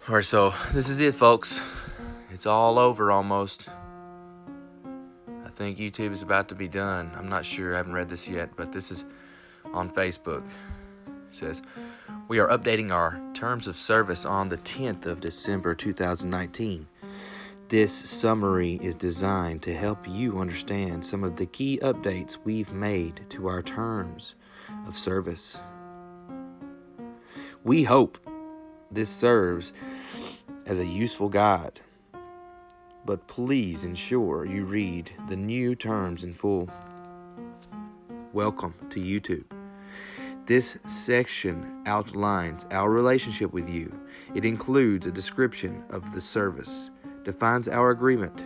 All right, so this is it, folks. It's all over almost. I think YouTube is about to be done. I'm not sure. I haven't read this yet, but this is on Facebook. It says, we are updating our terms of service on the 10th of December 2019. This summary is designed to help you understand some of the key updates we've made to our terms of service. We hope this serves as a useful guide, but please ensure you read the new terms in full. Welcome to YouTube. This section outlines our relationship with you. It includes a description of the service, defines our agreement,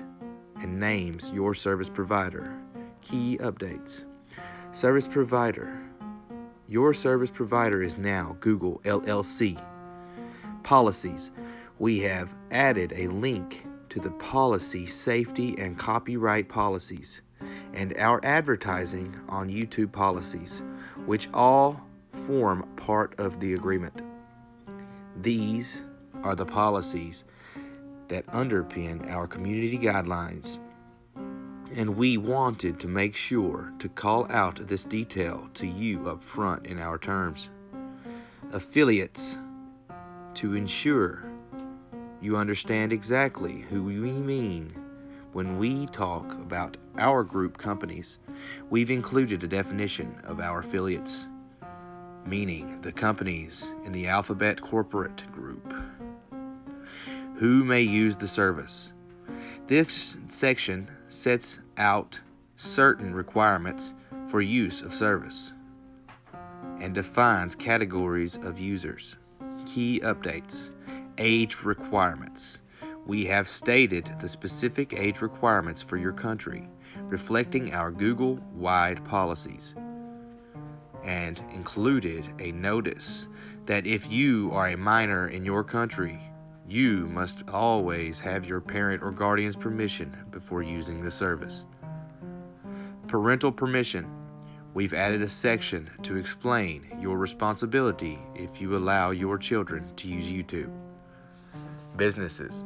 and names your service provider. Key updates. Service provider. Your service provider is now Google LLC. Policies. We have added a link to the policy safety and copyright policies and our advertising on YouTube policies, which all form part of the agreement. These are the policies that underpin our community guidelines, and we wanted to make sure to call out this detail to you up front in our terms. Affiliates, to ensure you understand exactly who we mean when we talk about our group companies, we've included a definition of our affiliates, meaning the companies in the Alphabet corporate group. Who may use the service? This section sets out certain requirements for use of service and defines categories of users. Key updates. Age requirements. We have stated the specific age requirements for your country, reflecting our Google-wide policies, and included a notice that if you are a minor in your country, you must always have your parent or guardian's permission before using the service. Parental permission. We've added a section to explain your responsibility if you allow your children to use YouTube. Businesses.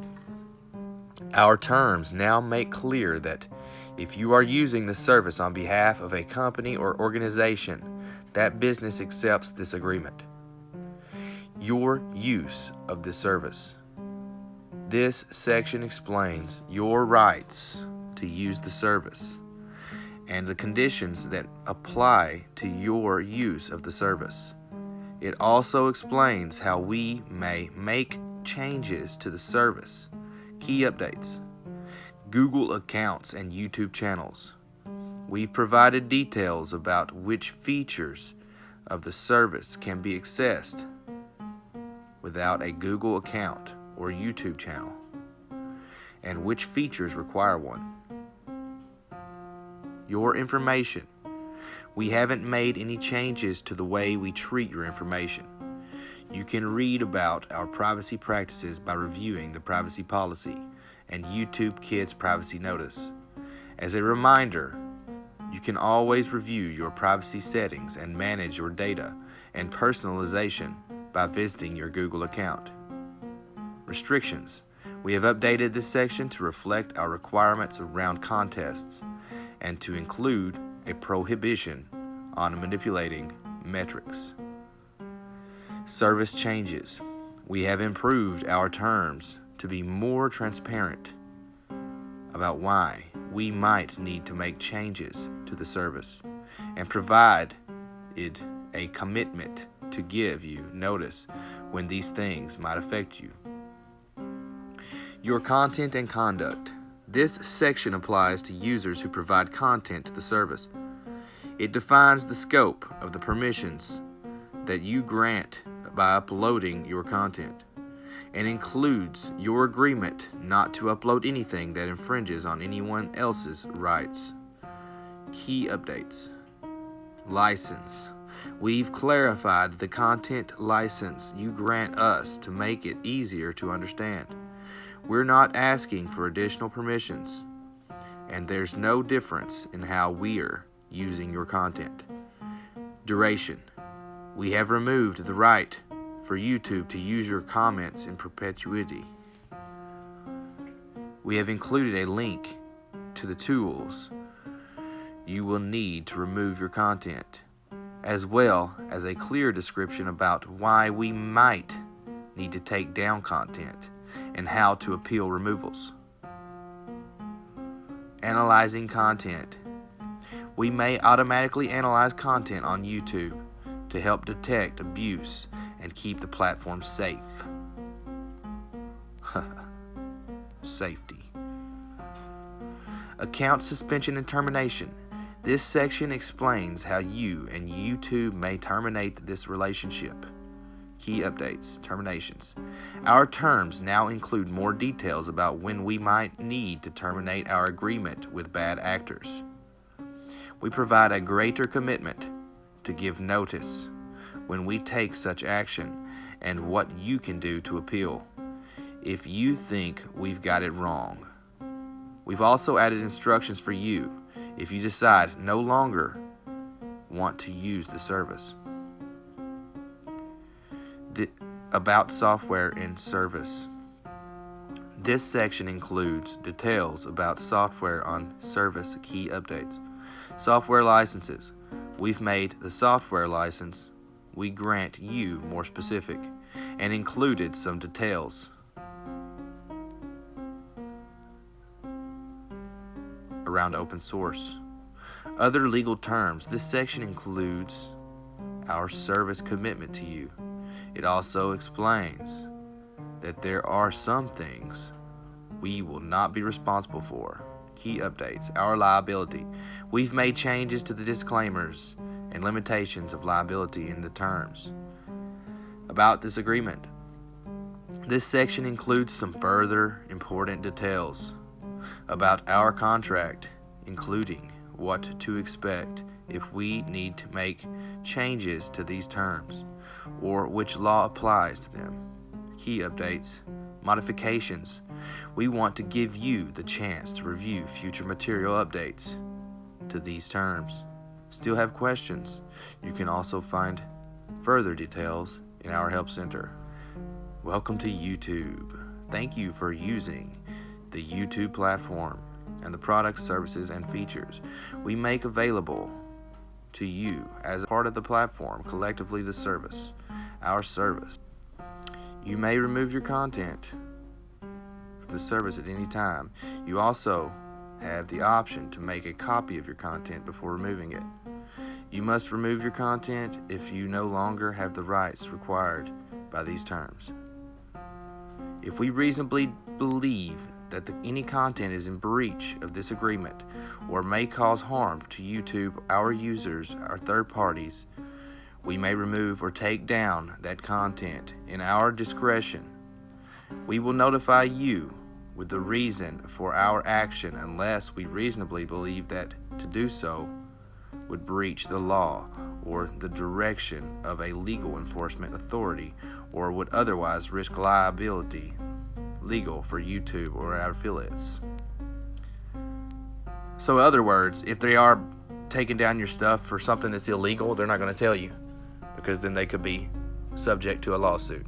Our terms now make clear that if you are using the service on behalf of a company or organization, that business accepts this agreement. Your use of the service. This section explains your rights to use the service and the conditions that apply to your use of the service. It also explains how we may make changes to the service. Key updates. Google accounts and YouTube channels. We've provided details about which features of the service can be accessed without a Google account or YouTube channel, and which features require one. Your information. We haven't made any changes to the way we treat your information. You can read about our privacy practices by reviewing the privacy policy and YouTube Kids privacy notice. As a reminder, you can always review your privacy settings and manage your data and personalization by visiting your Google account. Restrictions. We have updated this section to reflect our requirements around contests and to include a prohibition on manipulating metrics. Service changes. We have improved our terms to be more transparent about why we might need to make changes to the service and provide it a commitment to give you notice when these things might affect you. Your content and conduct. This section applies to users who provide content to the service. It defines the scope of the permissions that you grant by uploading your content and includes your agreement not to upload anything that infringes on anyone else's rights. Key updates. License. We've clarified the content license you grant us to make it easier to understand. We're not asking for additional permissions, and there's no difference in how we're using your content. Duration. We have removed the right for YouTube to use your comments in perpetuity. We have included a link to the tools you will need to remove your content, as well as a clear description about why we might need to take down content and how to appeal removals. Analyzing content. We may automatically analyze content on YouTube to help detect abuse and keep the platform safe. Safety. Account suspension and termination. This section explains how you and YouTube may terminate this relationship. Key updates, terminations. Our terms now include more details about when we might need to terminate our agreement with bad actors. We provide a greater commitment to give notice when we take such action and what you can do to appeal if you think we've got it wrong. We've also added instructions for you if you decide no longer want to use the service. About software and service. This section includes details about software on service key updates. Software licenses. We've made the software license we grant you more specific and included some details around open source. Other legal terms. This section includes our service commitment to you. It also explains that there are some things we will not be responsible for. Key updates. Our liability. We've made changes to the disclaimers and limitations of liability in the terms about this agreement. This section includes some further important details about our contract, including what to expect if we need to make changes to these terms, or which law applies to them. Key updates, modifications. We want to give you the chance to review future material updates to these terms. Still have questions? You can also find further details in our Help Center. Welcome to YouTube. Thank you for using the YouTube platform and the products, services, and features we make available to you as part of the platform, collectively the service, our service. You may remove your content from the service at any time. You also have the option to make a copy of your content before removing it. You must remove your content if you no longer have the rights required by these terms. If we reasonably believe that any content is in breach of this agreement or may cause harm to YouTube, our users, our third parties, we may remove or take down that content in our discretion. We will notify you with the reason for our action unless we reasonably believe that to do so would breach the law or the direction of a legal enforcement authority or would otherwise risk liability legal for YouTube or our affiliates. So in other words, if they are taking down your stuff for something that's illegal, they're not going to tell you because then they could be subject to a lawsuit.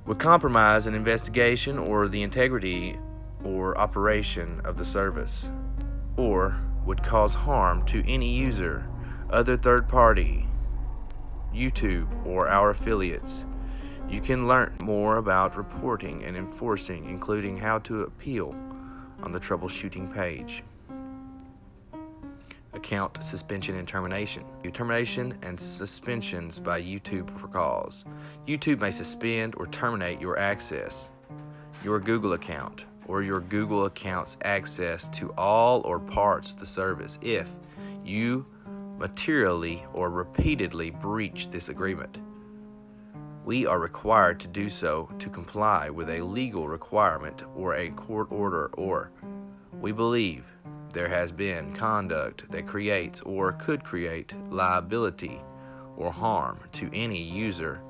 Would compromise an investigation or the integrity or operation of the service, or would cause harm to any user, other third party, YouTube, or our affiliates. You can learn more about reporting and enforcing, including how to appeal, on the troubleshooting page. Account suspension and termination. Termination and suspensions by YouTube for cause. YouTube may suspend or terminate your access, your Google account, or your Google account's access to all or parts of the service if you materially or repeatedly breach this agreement. We are required to do so to comply with a legal requirement or a court order, or we believe there has been conduct that creates or could create liability or harm to any user,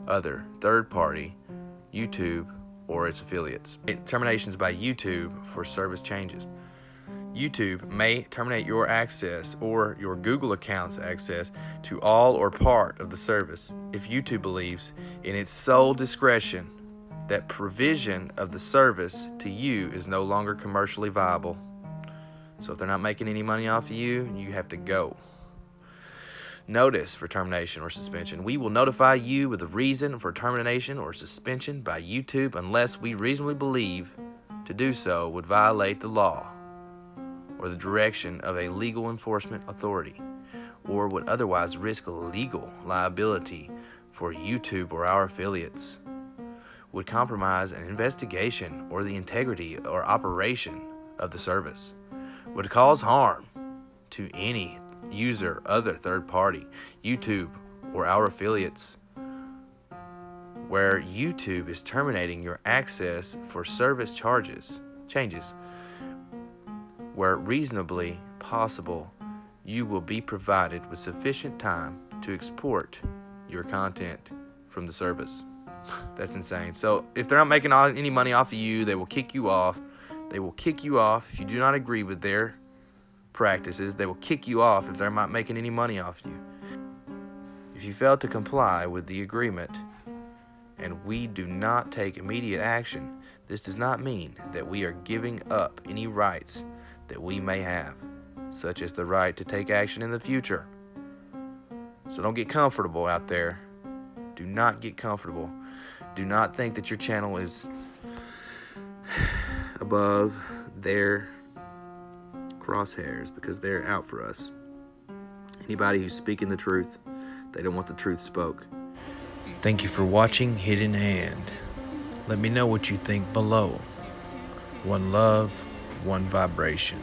other third party, YouTube, or its affiliates. Terminations by YouTube for service changes. YouTube may terminate your access or your Google account's access to all or part of the service if YouTube believes in its sole discretion that provision of the service to you is no longer commercially viable. So if they're not making any money off of you, you have to go. Notice for termination or suspension. We will notify you with the reason for termination or suspension by YouTube unless we reasonably believe to do so would violate the law or the direction of a legal enforcement authority, or would otherwise risk legal liability for YouTube or our affiliates, would compromise an investigation or the integrity or operation of the service, would cause harm to any user, other third party, YouTube or our affiliates, where YouTube is terminating your access for service changes, where reasonably possible, you will be provided with sufficient time to export your content from the service. That's insane. So if they're not making any money off of you, they will kick you off. They will kick you off if you do not agree with their practices. They will kick you off if they're not making any money off you. If you fail to comply with the agreement and we do not take immediate action, this does not mean that we are giving up any rights that we may have, such as the right to take action in the future. So don't get comfortable out there. Do not get comfortable. Do not think that your channel is above their crosshairs, because they're out for us. Anybody who's speaking the truth, they don't want the truth spoke. Thank you for watching Hidden Hand. Let me know what you think below. One love, one vibration.